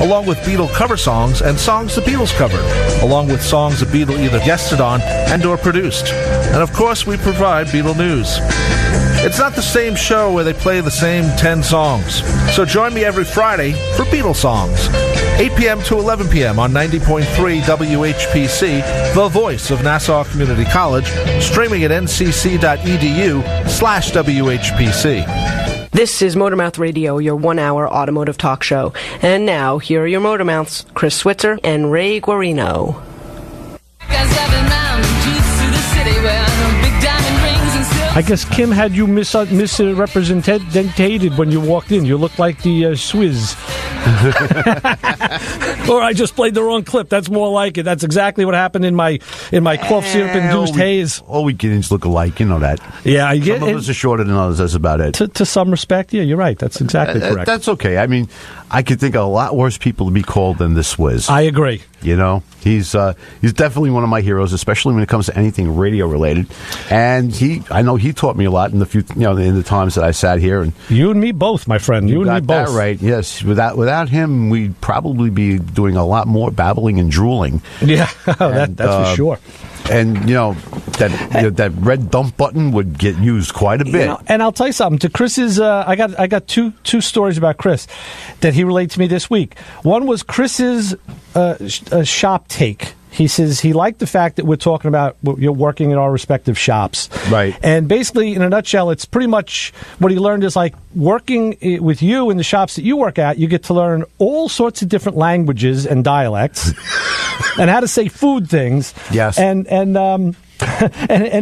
along with Beatle cover songs and songs the Beatles covered, along with songs the Beatle either guested on and or produced. And of course, we provide Beatle news. It's not the same show where they play the same 10 songs. So join me every Friday for Beatle songs. 8 p.m. to 11 p.m. on 90.3 WHPC, the voice of Nassau Community College, streaming at ncc.edu/WHPC. This is Motormouth Radio, your one-hour automotive talk show. And now, here are your Motormouths, Chris Switzer and Ray Guarino. I guess Kim had you misrepresented when you walked in. You looked like the Swizz. Or I just played the wrong clip. That's more like it. That's exactly what happened in my cough syrup-induced haze. All weekends look alike. You know that. Yeah, I get some of us are shorter than others. That's about it. To some respect, yeah, you're right. That's exactly correct. That's okay. I mean, I could think of a lot worse people to be called than the Swizz. I agree. You know, he's definitely one of my heroes, especially when it comes to anything radio related. And I know he taught me a lot in the times that I sat here. And you and me both, my friend. You and me both. That right? Yes. Without him, we'd probably be doing a lot more babbling and drooling. Yeah, that's for sure. And that red dump button would get used quite a bit. And I'll tell you something. To Chris's, I got two stories about Chris that he relayed to me this week. One was Chris's shop take. He says he liked the fact that we're talking about you're working in our respective shops. Right. And basically, in a nutshell, it's pretty much what he learned is like working with you in the shops that you work at, you get to learn all sorts of different languages and dialects and how to say food things. Yes. And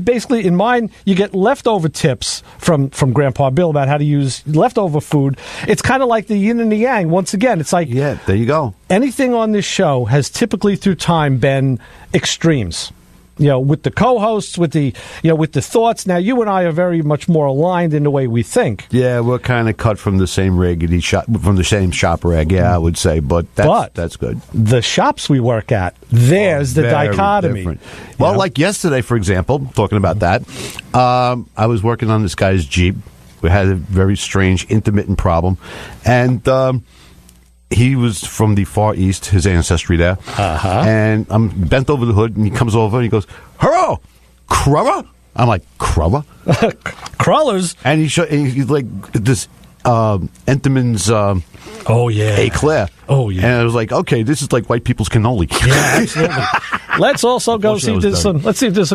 basically, in mine, you get leftover tips from Grandpa Bill about how to use leftover food. It's kind of like the yin and the yang. Once again, it's like... Yeah, there you go. Anything on this show has typically through time been extremes. You know, with the co-hosts, with the thoughts. Now, you and I are very much more aligned in the way we think. Yeah, we're kind of cut from the same from the same shop rag. Yeah, I would say, but that's good. The shops we work at, there's the dichotomy. Different. Well, like yesterday, for example, talking about that, I was working on this guy's Jeep. We had a very strange intermittent problem, and he was from the Far East, his ancestry there. Uh-huh. And I'm bent over the hood, and he comes over, and he goes, "Hello, Cruller?" I'm like, "Cruller?" Crullers? And he's like, this Entenmann's Eclair. Oh, yeah. And I was like, okay, this is like white people's cannoli. Yeah, absolutely. Let's also go see if there's some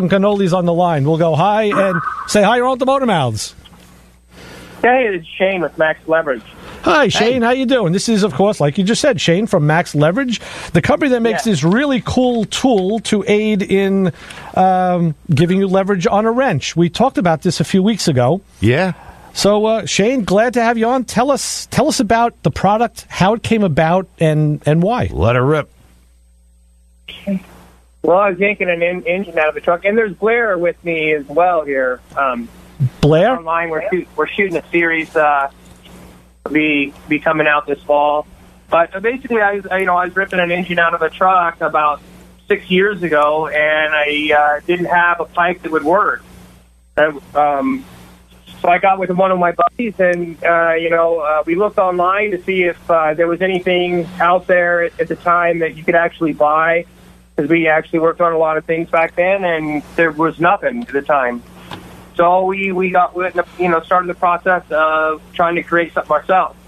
cannolis on the line. We'll go hi and say hi on the Motormouths. Hey, it's Shane with Maxx Leverage. Hi, Shane. How you doing? This is, of course, like you just said, Shane from Maxx Leverage, the company that makes this really cool tool to aid in giving you leverage on a wrench. We talked about this a few weeks ago. Yeah. So, Shane, glad to have you on. Tell us about the product, how it came about, and why. Let her rip. Well, I was yanking an engine out of the truck, and there's Blair with me as well here. Blair? Online, we're shooting a series. Be coming out this fall, but basically, I was ripping an engine out of a truck about 6 years ago, and I didn't have a pipe that would work. So I got with one of my buddies, and we looked online to see if there was anything out there at the time that you could actually buy, because we actually worked on a lot of things back then, and there was nothing at the time. So we got started the process of trying to create something ourselves.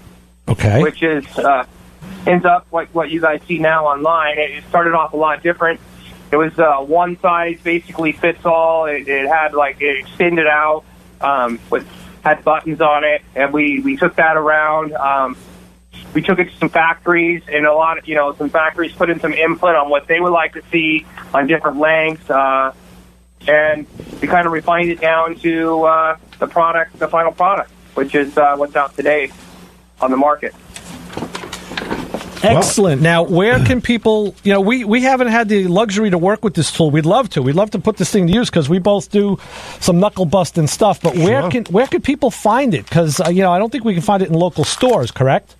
Okay. Which is ends up like what you guys see now online. It started off a lot different. It was one size basically fits all. It had it extended out, had buttons on it, and we took that around. We took it to some factories, and some factories put in some input on what they would like to see on different lengths. And we kind of refined it down to the final product, which is what's out today on the market. Excellent. Now, where can people, we haven't had the luxury to work with this tool. We'd love to. We'd love to put this thing to use because we both do some knuckle busting stuff. But where can people find it? Because, I don't think we can find it in local stores, correct?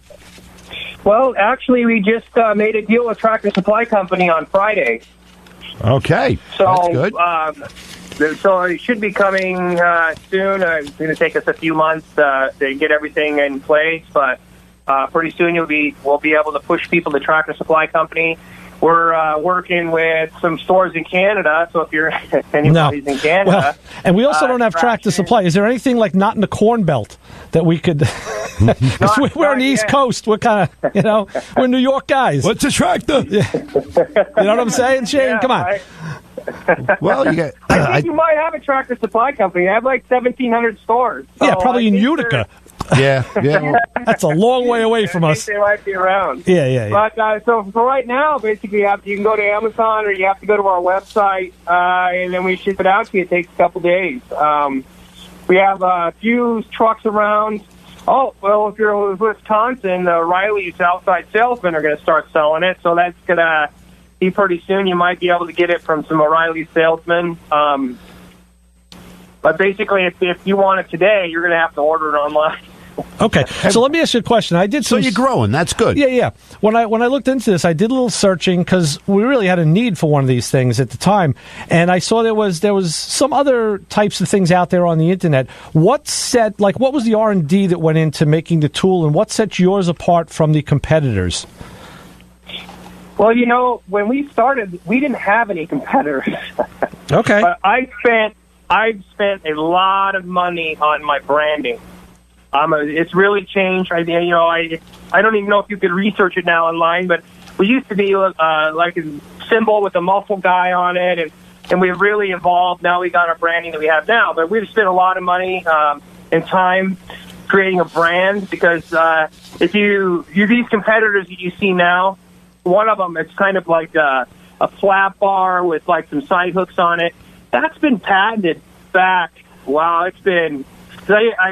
Well, actually, we just made a deal with Tractor Supply Company on Friday. Okay, that's good. So it should be coming soon. It's going to take us a few months to get everything in place, but Pretty soon we'll be able to push people to Tractor Supply Company. We're working with some stores in Canada, so if you're anybody's in Canada. Well, and we also don't have Tractor Supply. Is there anything like not in the Corn Belt that we could... Because we're on the East Coast. We're kind of, we're New York guys. What's a tractor? You know what I'm saying, Shane? Yeah, Come on. Right. Well, you get... I think you might have a Tractor Supply Company. They have like 1,700 stores. So Yeah, probably in Utica. Yeah. That's a long way away from I us. think they might be around. Yeah. But so for right now, basically, you can go to Amazon or you have to go to our website, and then we ship it out to you. It takes a couple days. We have a few trucks around. Oh, well, if you're in Wisconsin, Riley's outside salesmen are going to start selling it, so that's going to be pretty soon. You might be able to get it from some O'Reilly salesmen. But basically, if you want it today, you're going to have to order it online. Okay, so let me ask you a question. I did some. So you're growing. That's good. Yeah. When I looked into this, I did a little searching because we really had a need for one of these things at the time, and I saw there was some other types of things out there on the internet. What was the R&D that went into making the tool, and what sets yours apart from the competitors? Well, when we started, we didn't have any competitors. Okay. But I've spent a lot of money on my branding. It's really changed. I don't even know if you could research it now online, but we used to be like a symbol with a muscle guy on it, and we've really evolved. Now we got our branding that we have now, but we've spent a lot of money and time creating a brand because if these competitors that you see now, one of them, it's kind of like a flat bar with like some side hooks on it. That's been patented back. Wow, it's been.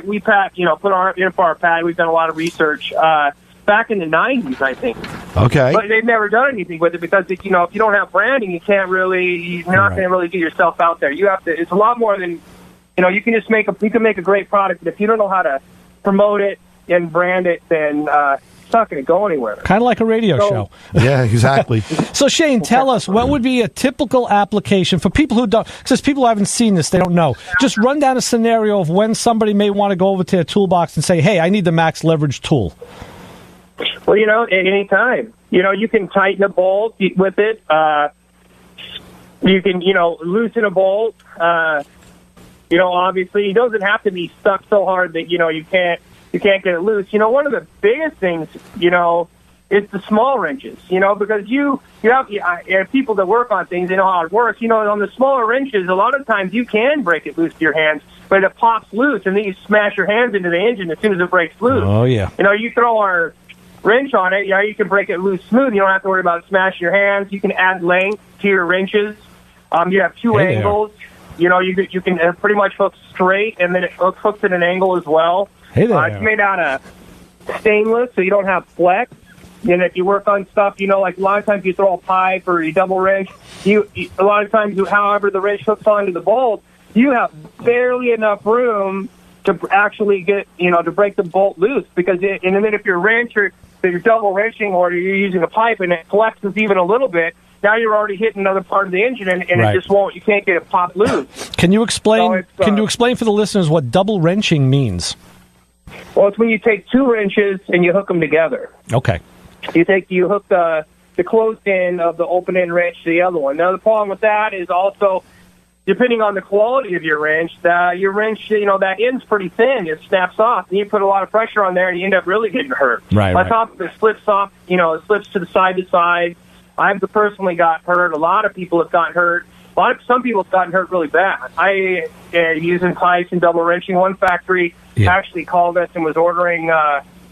We put our patent. We've done a lot of research back in the 90s, I think. Okay. But they've never done anything with it because if you don't have branding, you're not going to really get yourself out there. You have to. It's a lot more than you can just make a great product, but if you don't know how to promote it and brand it, then it's not going to go anywhere. Kind of like a radio show. Yeah, exactly. So, Shane, tell us, what would be a typical application for people who don't, because people who haven't seen this, they don't know. Just run down a scenario of when somebody may want to go over to their toolbox and say, hey, I need the Maxx Leverage tool. Well, at any time. You can tighten a bolt with it. You can, loosen a bolt. Obviously, it doesn't have to be stuck so hard that, you can't get it loose. One of the biggest things, is the small wrenches, because you have people that work on things, they know how it works. On the smaller wrenches, a lot of times you can break it loose with your hands, but it pops loose, and then you smash your hands into the engine as soon as it breaks loose. Oh, yeah. You throw our wrench on it, you can break it loose smooth. You don't have to worry about smashing your hands. You can add length to your wrenches. You have two angles. You can pretty much hook straight, and then it hooks at an angle as well. Hey there. It's made out of stainless, so you don't have flex. If you work on stuff, like a lot of times you throw a pipe or you double wrench, a lot of times, however the wrench hooks onto the bolt, you have barely enough room to actually get, to break the bolt loose. And then if you're double wrenching or you're using a pipe and it flexes even a little bit, now you're already hitting another part of the engine, and right. It just won't. You can't get it popped loose. Can you explain? So Can you explain for the listeners what double wrenching means? Well, it's when you take two wrenches and you hook them together. Okay. You hook the closed end of the open end wrench to the other one. Now the problem with that is also, depending on the quality of your wrench, your wrench, that end's pretty thin. It snaps off, and you put a lot of pressure on there, and you end up really getting hurt. Right. On top of it, slips off. It slips to the side. I've personally got hurt. A lot of people have gotten hurt. Some people have gotten hurt really bad. I using pipes and double wrenching. One factory actually called us and was ordering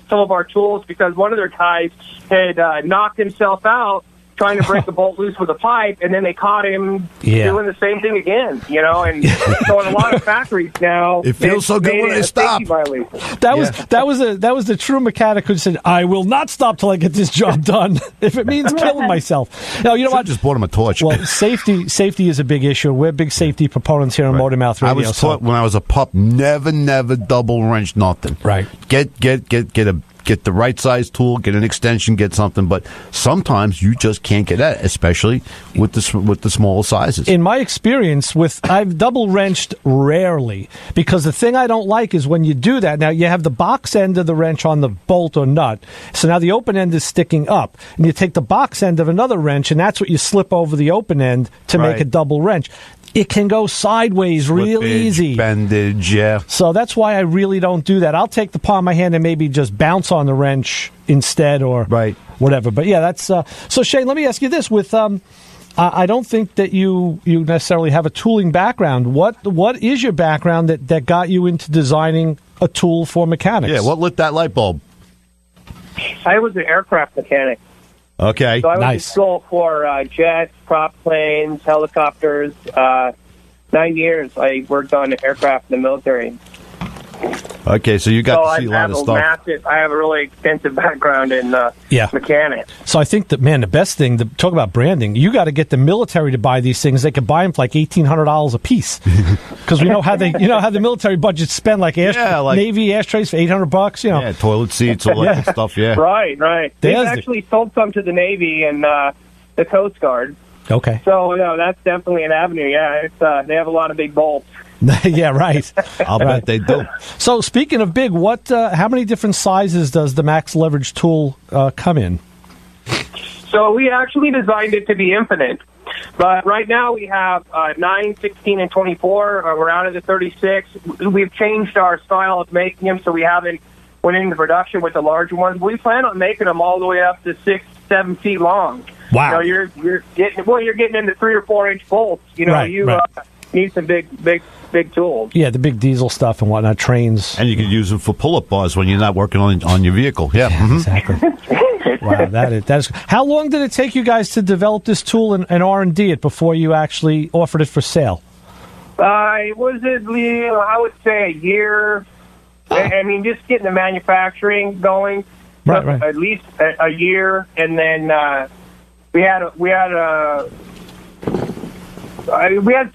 some of our tools because one of their guys had knocked himself out trying to break the bolt loose with a pipe, and then they caught him doing the same thing again, and so in a lot of factories now, it feels so good when they stop. That was the true mechanic who said, I will not stop till I get this job done, if it means killing myself. Now, you know what? Just bought him a torch. Well, safety is a big issue. We're big safety proponents here on Motor Mouth Radio. I was taught when I was a pup, never double wrench nothing. Right. Get a get the right size tool, get an extension, get something. But sometimes you just can't get that, especially with the small sizes. In my experience, I've double wrenched rarely, because the thing I don't like is when you do that. Now you have the box end of the wrench on the bolt or nut, so now the open end is sticking up, and you take the box end of another wrench, and that's what you slip over the open end to make a double wrench. It can go sideways real easy. Bendage, yeah. So that's why I really don't do that. I'll take the palm of my hand and maybe just bounce on the wrench instead, or whatever. But yeah, that's so. Shane, let me ask you this: with I don't think that you necessarily have a tooling background. What is your background that got you into designing a tool for mechanics? Yeah, what lit that light bulb? I was an aircraft mechanic. Okay, so I was in school for jets, prop planes, helicopters. 9 years I worked on aircraft in the military. Okay, so you got to see a lot of stuff. I have a really extensive background in mechanics. So I think that, man, the best thing, talk about branding, you got to get the military to buy these things. They can buy them for like $1,800 a piece, because we know how the military budgets spend, like Navy ashtrays for $800. Yeah, toilet seats, all that stuff. Yeah, right. They've actually sold some to the Navy and the Coast Guard. Okay. So that's definitely an avenue. Yeah, they have a lot of big bolts. Yeah, right. I'll bet they do. So speaking of big, how many different sizes does the Maxx Leverage tool come in? So we actually designed it to be infinite. But right now we have 9, 16, and 24. We're out of the 36. We've changed our style of making them, so we haven't went into production with the larger ones. We plan on making them all the way up to 6, 7 feet long. Wow. You're getting into 3 or 4 inch bolts. Need some big tools. Yeah, the big diesel stuff and whatnot, trains. And you can use them for pull-up bars when you're not working on your vehicle. Yeah, exactly. Wow, that is. How long did it take you guys to develop this tool and R&D it before you actually offered it for sale? I would say a year. I mean, just getting the manufacturing going. Right. At least a year, and then we had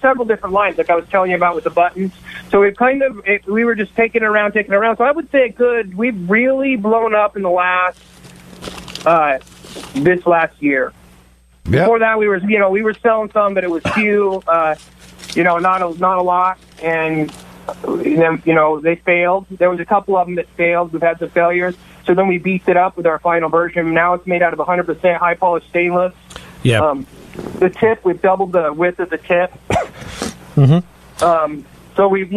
several different lines, like I was telling you about with the buttons. So we were just taking it around. So I would say we've really blown up in the this last year. Yep. Before that, we were selling some, but it was few, not a lot, and then they failed. There was a couple of them that failed. We've had some failures. So then we beefed it up with our final version. Now it's made out of 100% high polished stainless. Yeah. The tip, we've doubled the width of the tip. Mm-hmm. So we've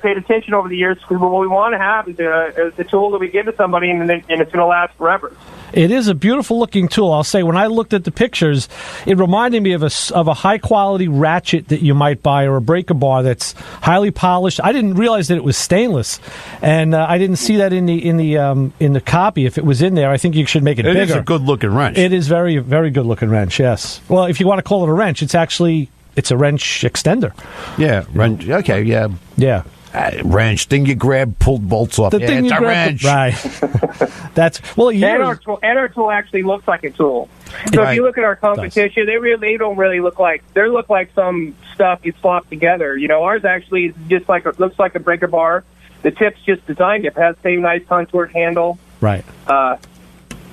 paid attention over the years, because what we want to have is the tool that we give to somebody, and it's going to last forever. It is a beautiful looking tool. I'll say, when I looked at the pictures, it reminded me of a high quality ratchet that you might buy, or a breaker bar that's highly polished. I didn't realize that it was stainless, and I didn't see that in the copy. If it was in there, I think you should make it bigger. It is a good looking wrench. It is very, very good looking wrench. Yes. Well, if you want to call it a wrench, it's a wrench extender. Yeah, wrench. Okay, yeah. Yeah. Wrench, thing you grab, pulled bolts off. It's a wrench. Right. That's and our tool actually looks like a tool. So if you look at our competition, they don't really look like some stuff you swap together. Ours actually is just looks like a breaker bar. The tip's just designed. It has the same nice contoured handle. Right.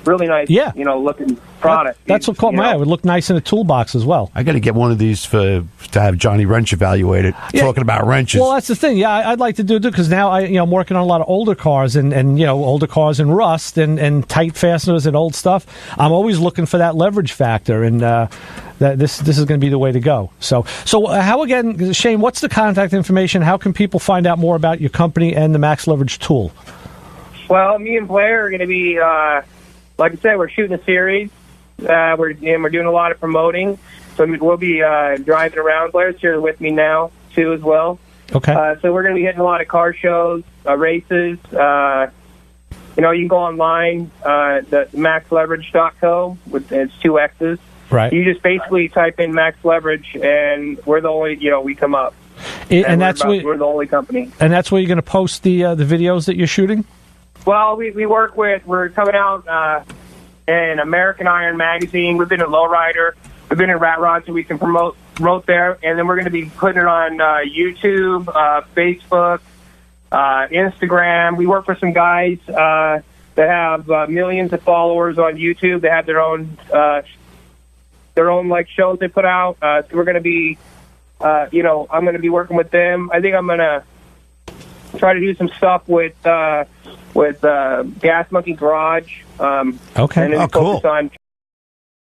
Really nice. Yeah. Looking product. That's what caught my eye. It would look nice in a toolbox as well. I got to get one of these to have Johnny Wrench evaluate it. Yeah. Talking about wrenches. Well, that's the thing. Yeah, I'd like to do it because now I'm working on a lot of older cars and older cars and rust and tight fasteners and old stuff. I'm always looking for that leverage factor, and this is going to be the way to go. So how, again, Shane? What's the contact information? How can people find out more about your company and the Maxx Leverage tool? Well, me and Blair are going to be. Like I said, we're shooting a series. We're doing a lot of promoting. So we'll be driving around. Blair's here with me now, too, as well. Okay. So we're going to be hitting a lot of car shows, races. You can go online, the maxleverage.co. It's 2 X's. Right. You just basically type in Maxx Leverage, and we're the only, we come up. We're the only company. And that's where you're going to post the videos that you're shooting? Well, we're coming out in American Iron Magazine. We've been in Lowrider. We've been in Rat Rod, so we can promote there. And then we're going to be putting it on YouTube, Facebook, Instagram. We work for some guys that have millions of followers on YouTube. They have their own like shows they put out. So we're going to be, I'm going to be working with them. I think I'm going to try to do some stuff with Gas Monkey Garage. Okay. And then cool. focus on